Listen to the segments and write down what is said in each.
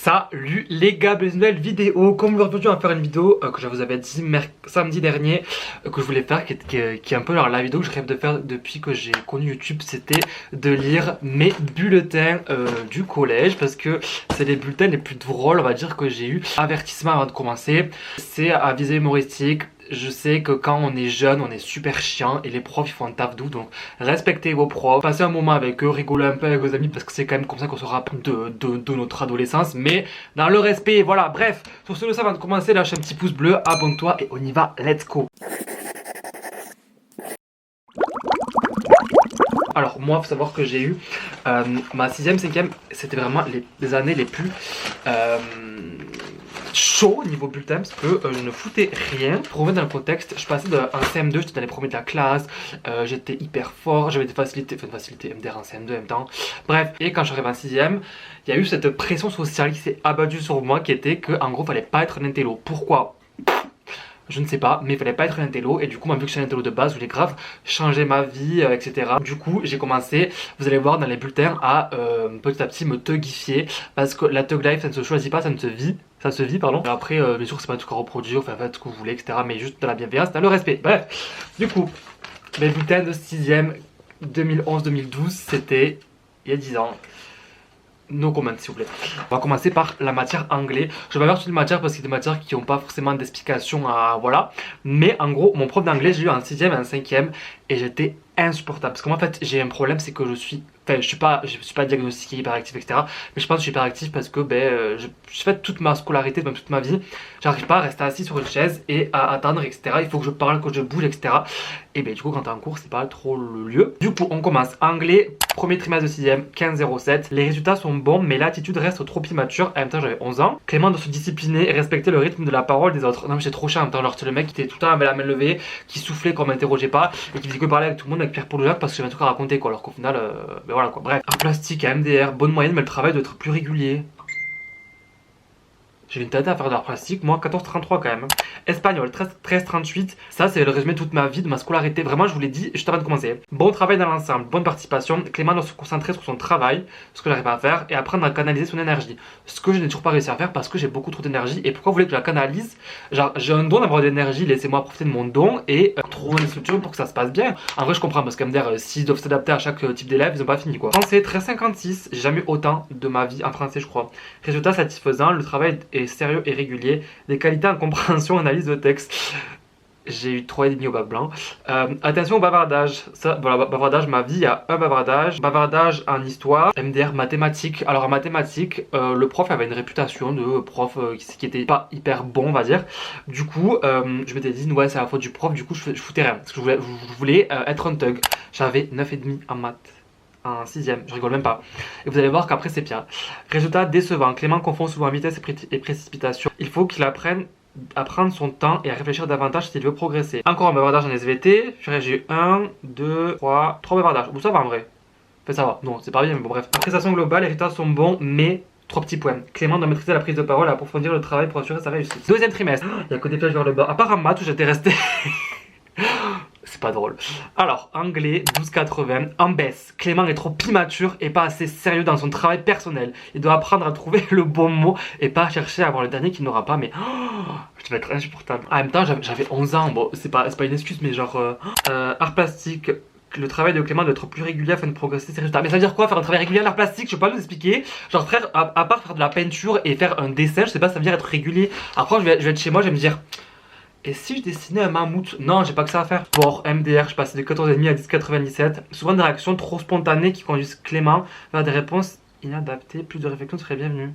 Salut les gars, bienvenue dans une nouvelle vidéo. Comme aujourd'hui on va faire une vidéo que je vous avais dit samedi dernier que je voulais faire, qui est un peu la vidéo que je rêve de faire depuis que j'ai connu YouTube. C'était de lire mes bulletins du collège, parce que c'est les bulletins les plus drôles on va dire que j'ai eu. Avertissement avant de commencer, c'est à visée humoristique. Je sais que quand on est jeune, on est super chiant et les profs ils font un taf d'ouf, donc respectez vos profs, passez un moment avec eux, rigolez un peu avec vos amis parce que c'est quand même comme ça qu'on se rappelle de notre adolescence, mais dans le respect, voilà. Bref, sur ce, avant de commencer, lâche un petit pouce bleu, abonne-toi et on y va, let's go. Alors moi, faut savoir que j'ai eu ma 6ème, 5ème, c'était vraiment les années les plus chaud niveau bulletin, parce que je ne foutais rien. Pour remettre dans le contexte, je passais d'un CM2, j'étais dans les premiers de la classe, j'étais hyper fort, j'avais des facilités, MDR en CM2 en même temps. Bref, et quand j'arrive en 6ème, il y a eu cette pression sociale qui s'est abattue sur moi, qui était que en gros, fallait pas être un intello. Pourquoi ? Je ne sais pas, mais il fallait pas être un intello. Et du coup, moi, vu que je suis un intello de base, je voulais grave changer ma vie, etc. Du coup, j'ai commencé, vous allez voir dans les bulletins, à petit à petit me thugifier. Parce que la thug life, ça ne se choisit pas, ça se vit, pardon. Et après, bien sûr, c'est pas tout à reproduire, enfin, faites ce que vous voulez, etc. Mais juste dans la bienveillance, dans le respect. Bref, du coup, mes bulletins de 6ème 2011-2012, c'était il y a 10 ans. No comment s'il vous plaît. On va commencer par la matière anglais. Je vais faire toutes les matières parce qu'il y a des matières qui n'ont pas forcément d'explication à voilà. Mais en gros, mon prof d'anglais, j'ai eu en 6ème et en 5ème et j'étais insupportable. Parce que moi en fait, j'ai un problème, c'est que je suis suis pas diagnostiqué hyperactif, etc. Mais je pense que je suis hyperactif parce que je fais toute ma scolarité, même toute ma vie, j'arrive pas à rester assis sur une chaise et à attendre, etc. Il faut que je parle, que je bouge, etc. Et du coup, quand t'es en cours, c'est pas trop le lieu. Du coup, on commence. Anglais, premier trimestre de 6ème, 15,07. Les résultats sont bons, mais l'attitude reste trop immature. En même temps, j'avais 11 ans. Clément doit se discipliner et respecter le rythme de la parole des autres. Non, mais j'étais trop chiant en même temps. Genre, c'est le mec qui était tout le temps avec la main levée, qui soufflait, qu'on m'interrogeait pas, et qui faisait que parler avec tout le monde, avec Pierre Paul Jacques, parce que j'avais un truc à raconter, quoi. Alors qu'au final, voilà quoi. Bref, art plastique, MDR, bonne moyenne, mais le travail doit être plus régulier. J'ai une tête à faire de l'art plastique, moi 14,33 quand même. Espagnol, 13,38. Ça, c'est le résumé de toute ma vie, de ma scolarité. Vraiment, je vous l'ai dit juste avant de commencer. Bon travail dans l'ensemble, bonne participation. Clément doit se concentrer sur son travail, ce que j'arrive à faire, et apprendre à canaliser son énergie. Ce que je n'ai toujours pas réussi à faire parce que j'ai beaucoup trop d'énergie. Et pourquoi vous voulez que je la canalise? Genre, j'ai un don d'avoir de l'énergie, laissez-moi profiter de mon don et trouver une structure pour que ça se passe bien. En vrai, je comprends parce qu'MDR, s'ils doivent s'adapter à chaque type d'élève, ils n'ont pas fini quoi. Français, 13,56. J'ai jamais eu autant de ma vie en français, je crois. Résultat satisfaisant, le travail est sérieux et régulier, des qualités en compréhension, analyse de texte. J'ai eu 3,5 au bac blanc. Attention au bavardage. Ça, voilà, bavardage, ma vie, il y a un bavardage. Bavardage en histoire. MDR, mathématiques. Alors en mathématiques, le prof avait une réputation de prof qui était pas hyper bon, on va dire. Du coup, je m'étais dit, ouais, c'est la faute du prof. Du coup, je foutais rien. Parce que je voulais être un thug. J'avais 9,5 en maths. En 6ème, je rigole même pas. Et vous allez voir qu'après c'est pire. Résultat décevant. Clément confond souvent vitesse et précipitation. Il faut qu'il apprenne à prendre son temps et à réfléchir davantage s'il veut progresser. Encore un bavardage en SVT. J'ai eu 1, 2, 3 bavardages. Bon, ça va en vrai. Enfin, ça va. Non, c'est pas bien, mais bon, bref. Appréciation globale, les résultats sont bons, mais 3 petits points. Clément doit maîtriser la prise de parole et approfondir le travail pour assurer sa réussite. Deuxième trimestre. Il y a que des flèches vers le bas. À part en maths où j'étais resté. C'est pas drôle. Alors, anglais, 12,80, en baisse. Clément est trop immature et pas assez sérieux dans son travail personnel. Il doit apprendre à trouver le bon mot et pas chercher à avoir le dernier qu'il n'aura pas, mais je vais être insupportable. En même temps, j'avais 11 ans, bon, c'est pas une excuse, mais genre, art plastique. Le travail de Clément doit être plus régulier afin de progresser ses résultats. Mais ça veut dire quoi, faire un travail régulier à l'art plastique? Je peux pas vous expliquer. Genre, frère, à part faire de la peinture et faire un dessin, je sais pas, ça veut dire être régulier. Après, je vais être chez moi, je vais me dire. Et si je dessinais un mammouth? Non, j'ai pas que ça à faire. Sport, MDR, je passais de 14,5 à 10,97. Souvent des réactions trop spontanées qui conduisent Clément vers des réponses inadaptées. Plus de réflexion serait bienvenue.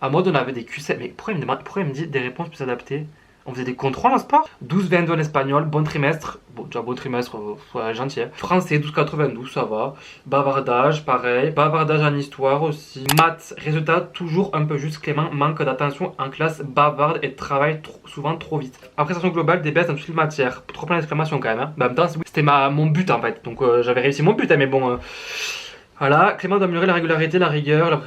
À mode, on avait des QC. Mais pourquoi il me dit des réponses plus adaptées? On faisait des contrôles en sport. 12,22 en espagnol, bon trimestre. Bon, déjà bon trimestre, ouais, gentil. Français, 12,92, ça va. Bavardage, pareil. Bavardage en histoire aussi. Maths, résultat toujours un peu juste. Clément manque d'attention en classe, bavarde et travaille souvent trop vite. Appréciation globale, des baisses dans toutes les matières. Trop plein d'exclamations quand même. Hein. Mais en même temps, c'était mon but en fait. Donc j'avais réussi mon but, hein, mais bon. Voilà, Clément doit améliorer la régularité, la rigueur,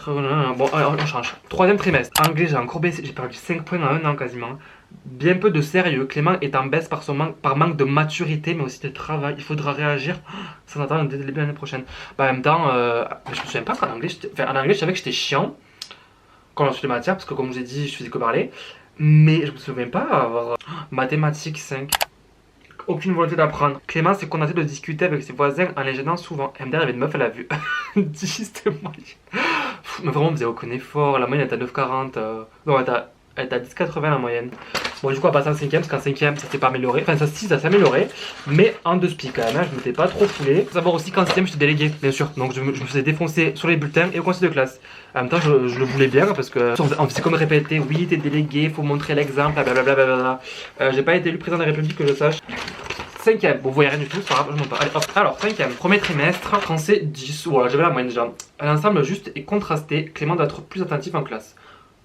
bon, on change. Troisième trimestre. Anglais, j'ai encore baissé, j'ai perdu 5 points en un an quasiment. Bien peu de sérieux. Clément est en baisse par manque de maturité, mais aussi de travail. Il faudra réagir sans attendre dès le début de l'année prochaine. En même temps, je me souviens pas qu'en anglais, en anglais, je savais que j'étais chiant. quand on suit les matières, parce que comme je vous ai dit, je faisais que parler. Mais je me souviens pas avoir mathématiques 5. Aucune volonté d'apprendre. Clément s'est contenté de discuter avec ses voisins en les gênant souvent. MDR, il y avait une meuf, elle a vu 10 de moyenne. Mais vraiment, on faisait aucun effort. La moyenne est à 9,40. Non, elle est à 10,80 la moyenne. Bon, du coup, on va passer en 5ème, parce qu'en 5ème, ça s'est pas amélioré. Enfin, ça, si, ça s'est amélioré. Mais en 2 spi quand même, hein, je m'étais pas trop foulé. Faut savoir aussi qu'en 6ème, je suis délégué, bien sûr. Donc, je me faisais défoncer sur les bulletins et au conseil de classe. En même temps, je le voulais bien parce que on faisait comme répéter, oui, t'es délégué, faut montrer l'exemple, blablabla. J'ai pas été élu président de la République, que je sache. 5ème, bon, vous voyez rien du tout, c'est pas grave, je monte pas. Allez, hop. Alors, 5ème, premier trimestre, français 10. Voilà, j'avais la moyenne déjà. Un ensemble juste et contrasté, Clément doit être plus attentif en classe.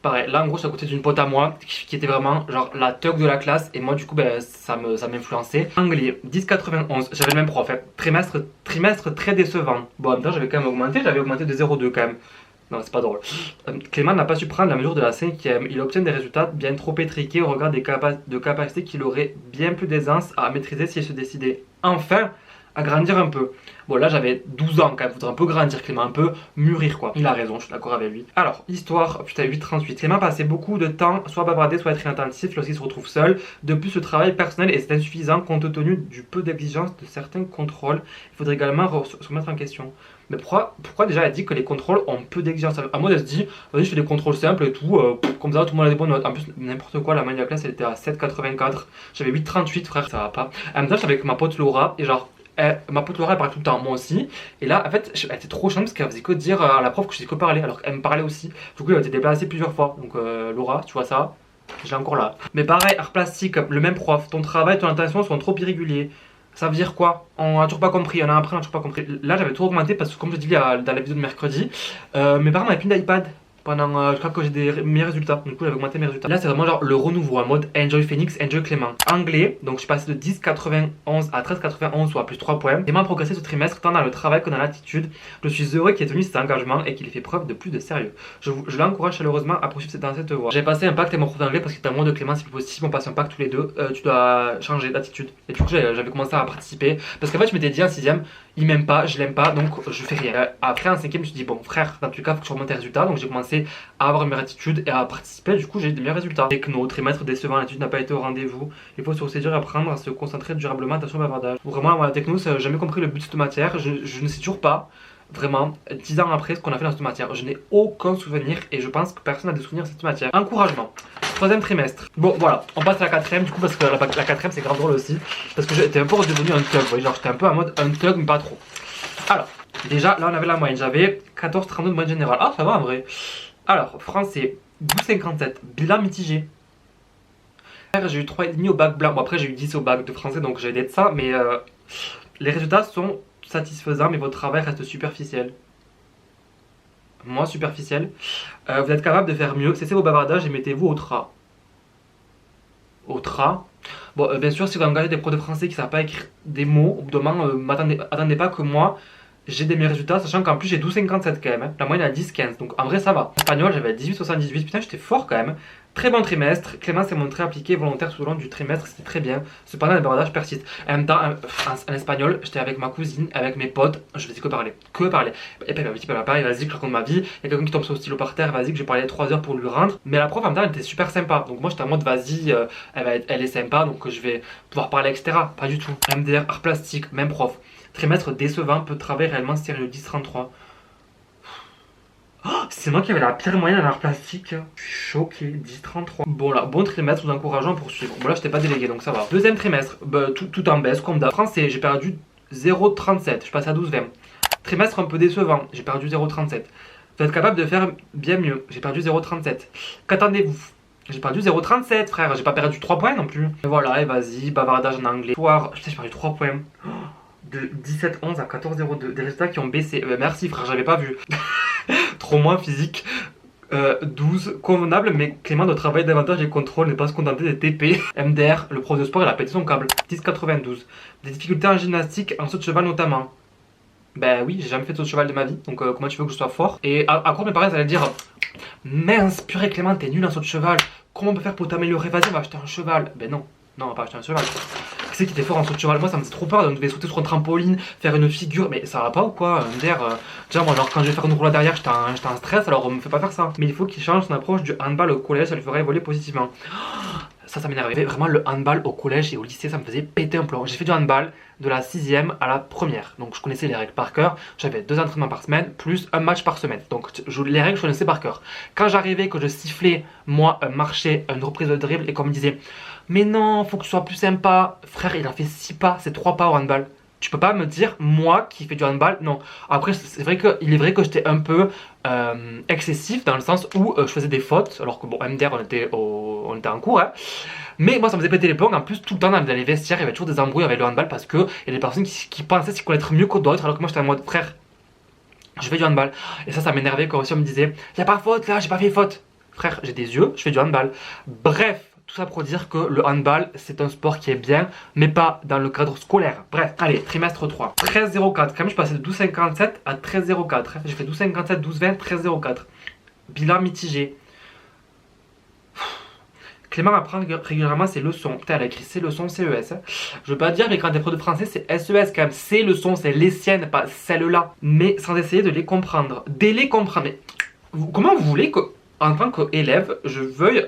Pareil, là en gros, c'est à côté d'une pote à moi qui était vraiment genre la thug de la classe et moi, du coup, ben, ça m'influençait. Anglais, 10,91, j'avais le même prof, hein. Trimestre très décevant. Bon, en même temps, j'avais augmenté de 0,2 quand même. Non, c'est pas drôle. Clément n'a pas su prendre la mesure de la 5ème. Il obtient des résultats bien trop étriqués au regard de capacités qu'il aurait bien plus d'aisance à maîtriser s'il se décidait enfin à grandir un peu. Bon, là j'avais 12 ans quand même, faudrait un peu grandir Clément, un peu mûrir quoi. Il a raison, je suis d'accord avec lui. Alors, histoire, putain, 8,38. Clément passait beaucoup de temps soit à bavarder, soit à être inattentif lorsqu'il se retrouve seul. De plus, le travail personnel est insuffisant compte tenu du peu d'exigence de certains contrôles. Il faudrait également se remettre en question. Mais pourquoi déjà elle dit que les contrôles ont peu d'exigence? À moi, elle se dit, vas-y, je fais des contrôles simples et tout, comme ça, tout le monde a des bonnes notes. En plus, n'importe quoi, la moyenne de la classe, elle était à 7,84. J'avais 8,38, frère, ça va pas. En même temps, j'étais avec ma pote Laura, et genre, ma pote Laura, elle parlait tout le temps, moi aussi. Et là, en fait, elle était trop chiante parce qu'elle faisait que dire à la prof que je faisais que parler, alors qu'elle me parlait aussi. Du coup, elle a été déplacée plusieurs fois. Donc, Laura, tu vois ça? J'ai encore là. Mais pareil, art plastique, le même prof. Ton travail, ton intention sont trop irréguliers. Ça veut dire quoi? On a toujours pas compris, on a appris, on a toujours pas compris. Là, j'avais tout augmenté parce que, comme je dis dans la vidéo de mercredi, mes parents m'avaient plus d'iPad pendant, je crois que j'ai des meilleurs résultats. Du coup, j'avais augmenté mes résultats. Là, c'est vraiment genre le renouveau en mode Enjoy Phoenix, Enjoy Clément. Anglais, donc je suis passé de 10,91 à 13,91, soit plus 3 points. Clément a progressé ce trimestre tant dans le travail que dans l'attitude. Je suis heureux qu'il ait tenu cet engagement et qu'il ait fait preuve de plus de sérieux. Je l'encourage chaleureusement à poursuivre dans cette voie. J'ai passé un pacte avec mon prof d'anglais parce qu'il était à moi de Clément, si possible, on passe un pacte tous les deux. Tu dois changer d'attitude. Et du coup, j'avais commencé à participer. Parce qu'en fait, je m'étais dit en 6ème, il m'aime pas, je l'aime pas, donc je fais rien. Après, en 5ème, je me suis dit, bon, frère, dans tous les cas, faut que je remonte tes résultats. Donc j'ai commencé à avoir une meilleure attitude et à participer. Du coup, j'ai eu de meilleurs résultats. Techno, trimestre décevant, l'étude n'a pas été au rendez-vous. Il faut se ressaisir et apprendre à se concentrer durablement. Attention au bavardage. Vraiment, moi, la techno, j'ai jamais compris le but de cette matière. Je ne sais toujours pas, vraiment, 10 ans après, ce qu'on a fait dans cette matière. Je n'ai aucun souvenir et je pense que personne n'a des souvenirs de cette matière. Encouragement. 3ème trimestre. Bon, voilà, on passe à la 4ème, du coup, parce que la 4ème, c'est grave drôle aussi. Parce que j'étais un peu redevenu un thug, vous voyez, genre, j'étais un peu en mode un thug, mais pas trop. Alors, déjà, là, on avait la moyenne. J'avais 14,32 de moyenne générale. Ah, ça va en vrai. Alors, français, 12,57. Bilan mitigé. J'ai eu 3,5 au bac blanc. Bon, après, j'ai eu 10 au bac de français, donc j'ai d'être ça. Mais les résultats sont satisfaisants, mais votre travail reste superficiel. Moi, superficiel. Vous êtes capable de faire mieux. Cessez vos bavardages et mettez-vous au tra. Au tra. Bon, bien sûr, si vous engagez des profs de français qui ne savent pas écrire des mots, au bout d'un moment, attendez pas que moi j'ai des meilleurs résultats, sachant qu'en plus j'ai 12,57 quand même. Hein. La moyenne est à 10,15, donc en vrai ça va. Espagnol, j'avais 18,78, putain, j'étais fort quand même. Très bon trimestre. Clément s'est montré appliqué et volontaire tout au long du trimestre, c'était très bien. Cependant, les bavardages persistent. En même temps, en espagnol, j'étais avec ma cousine, avec mes potes, je faisais que parler. Que parler. Et puis, un petit peu pareil, vas-y, que je raconte ma vie. Il y a quelqu'un qui tombe sur le stylo par terre, vas-y, que je vais parler 3 heures pour lui rendre. Mais la prof, en même temps, elle était super sympa. Donc, moi, j'étais en mode, vas-y, elle est sympa, donc je vais pouvoir parler, etc. Pas du tout. MDR, art plastique, même prof. Trimestre décevant, peu de travail réellement sérieux, 10,33. Oh, c'est moi qui avais la pire moyenne en art plastique. Je suis choqué, 10,33. Bon là, bon trimestre, vous encourageons à poursuivre. Bon là, je t'ai pas délégué, donc ça va. Deuxième trimestre, bah, tout en baisse, comme d'hab. Français, j'ai perdu 0,37. Je passe à 12,20. Trimestre un peu décevant, j'ai perdu 0,37. Vous êtes capable de faire bien mieux, j'ai perdu 0,37. Qu'attendez-vous? J'ai perdu 0,37 frère, j'ai pas perdu 3 points non plus. Et voilà, et vas-y, bavardage en anglais. Soir, putain, j'ai perdu 3 points. De 17,11 à 14,02. Des résultats qui ont baissé. Merci frère, j'avais pas vu. Trop moins physique. 12, convenable, mais Clément doit travailler davantage les contrôles, ne pas se contenter des TP. MDR, le prof de sport, il a pété son câble. 10,92. Des difficultés en gymnastique, en saut de cheval notamment. Ben oui, j'ai jamais fait de saut de cheval de ma vie, donc comment tu veux que je sois fort? Et à quoi mes parents allaient dire, mince, purée Clément, t'es nul en saut de cheval. Comment on peut faire pour t'améliorer? Vas-y, on va acheter un cheval. Ben non, non, on va pas acheter un cheval. qui était fort en structural. Moi ça me faisait trop peur, on devait sauter sur un trampoline, faire une figure, mais ça va pas ou quoi Nder déjà moi alors quand je vais faire une roulade derrière j'étais en stress, alors on me fait pas faire ça. Mais il faut qu'il change son approche du handball au collège, ça lui ferait évoluer positivement. Ça m'énervait. Vraiment le handball au collège et au lycée ça me faisait péter un plomb. J'ai fait du handball de la 6ème à la 1ère. Donc je connaissais les règles par cœur. J'avais 2 entraînements par semaine plus un match par semaine. Donc les règles je connaissais par cœur. Quand j'arrivais que je sifflais moi un marché, une reprise de dribble et qu'on me disait mais non faut que tu sois plus sympa. Frère il a fait 6 pas, c'est 3 pas au handball. Tu peux pas me dire, moi qui fais du handball, non. Après, il est vrai que j'étais un peu excessif dans le sens où je faisais des fautes, alors que bon, MDR, on était en cours, hein. Mais moi, ça me faisait péter les plombs. En plus, tout le temps dans les vestiaires, il y avait toujours des embrouilles avec le handball parce qu'il y a des personnes qui pensaient s'y connaître mieux que d'autres, alors que moi, j'étais en mode frère, je fais du handball. Et ça m'énervait quand aussi on me disait, y a pas faute là, j'ai pas fait faute. Frère, j'ai des yeux, je fais du handball. Bref. Tout ça pour dire que le handball c'est un sport qui est bien mais pas dans le cadre scolaire. Bref, allez, trimestre 3 13,04, quand même je passais de 12,57 à 13,04. J'ai fait 12,57, 12,20, 13,04. Bilan mitigé. Clément apprend régulièrement ses leçons. Putain, elle a écrit ses leçons CES. Je veux pas dire, mais quand t'es prof de français, c'est SES quand même. Ses leçons, c'est les siennes, pas celles-là. Mais sans essayer de les comprendre. Dès les comprendre. Mais comment vous voulez que, en tant qu'élève, je veuille.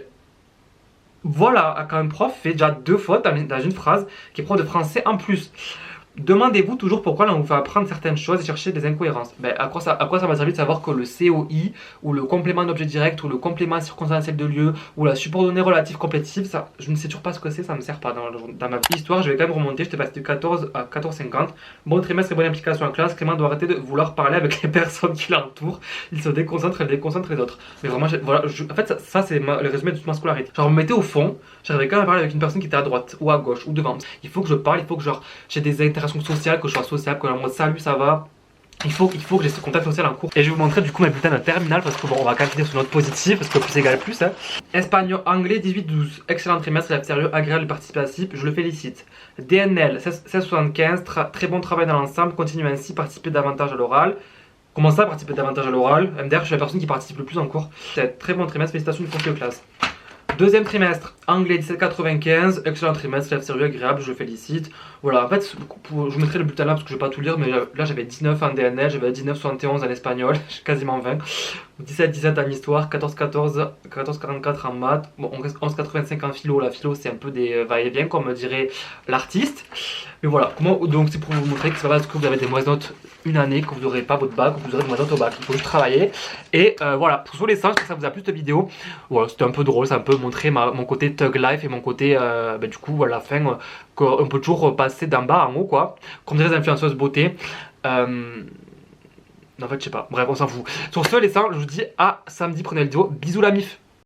Voilà, quand un prof fait déjà 2 fautes dans une phrase, qui est prof de français en plus. Demandez-vous toujours pourquoi on vous fait apprendre certaines choses et chercher des incohérences. Ben, à quoi ça m'a servi de savoir que le COI, ou le complément d'objet direct, ou le complément circonstanciel de lieu, ou la subordonnée relative complétive, ça, je ne sais toujours pas ce que c'est, ça me sert pas dans ma histoire. Je vais quand même remonter, j'étais passé de 14 à 14,50. Bon trimestre et bonne implication en classe. Clément doit arrêter de vouloir parler avec les personnes qui l'entourent. Il se déconcentre et déconcentre les autres. Mais vraiment, voilà, en fait, ça c'est le résumé de toute ma scolarité. Genre, on me mettait au fond, j'arrivais quand même à parler avec une personne qui était à droite, ou à gauche, ou devant. Il faut que je parle, il faut que j'ai des interactions sociales, que je sois sociable, que en mode salut ça va. Il faut que j'ai ce contact social en cours. Et je vais vous montrer du coup mes bulletins de terminale parce que bon on va quand même finir sur notre positif parce que plus égale plus hein. Espagnol, anglais 18-12. Excellent trimestre, élève sérieux, agréable participatif, je le félicite. DNL 16-75, très bon travail dans l'ensemble, continue ainsi, participer davantage à l'oral. Comment ça participer davantage à l'oral? MDR je suis la personne qui participe le plus en cours. C'est très bon trimestre, félicitations du conseil de classe. Deuxième trimestre, anglais 17,95, excellent trimestre, élève sérieux, agréable, je le félicite. Voilà, en fait, je mettrai le bulletin là parce que je vais pas tout lire, mais là j'avais 19 en DNL, j'avais 19,71 en espagnol, j'ai quasiment 20. 17,17 en histoire, 14,14, 14,44 en maths, bon, 11,85 en philo. La philo c'est un peu des va-et-vient comme dirait l'artiste. Mais voilà, donc c'est pour vous montrer que c'est pas parce que vous avez des mauvaises notes une année que vous n'aurez pas votre bac ou que vous aurez des mauvaises notes au bac. Il faut juste travailler. Et voilà, pour les sens, j'espère que ça vous a plu cette vidéo. Voilà, c'était un peu drôle, ça a un peu montré mon côté thug life et mon côté, du coup, à la fin, qu'on peut toujours passer d'en bas en haut, quoi. Comme dirait les influenceuses beauté. En fait, je sais pas. Bref, on s'en fout. Sur ce, les seins, je vous dis à samedi, prenez le vidéo. Bisous la mif.